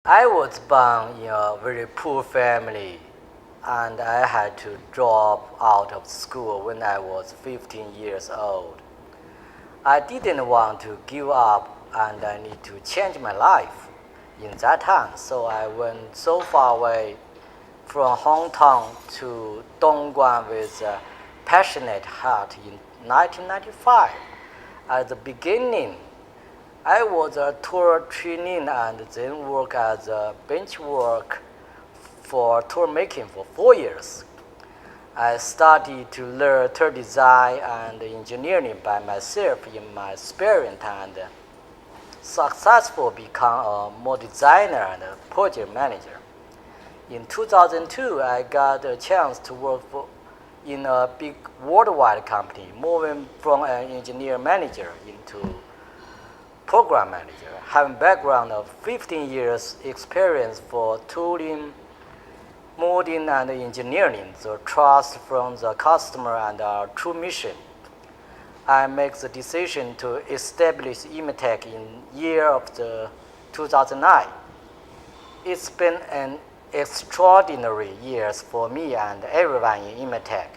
I was born in a very poor family and I had to drop out of school when I was 15 years old. I didn't want to give up and I need to change my life in that time, so I went so far away from hometown to Dongguan with a passionate heart in 1995. At the beginning, I was a tour trainee and then worked as a bench work for tour making for 4 years. I started to learn tour design and engineering by myself in my spare time and successfully become a more designer and a project manager. In 2002, I got a chance to work in a big worldwide company, moving from an engineer manager into program manager, having background of 15 years experience for tooling, molding, and engineering, the trust from the customer and our true mission. I make the decision to establish Immetech in year of the 2009. It's been an extraordinary years for me and everyone in Immetech.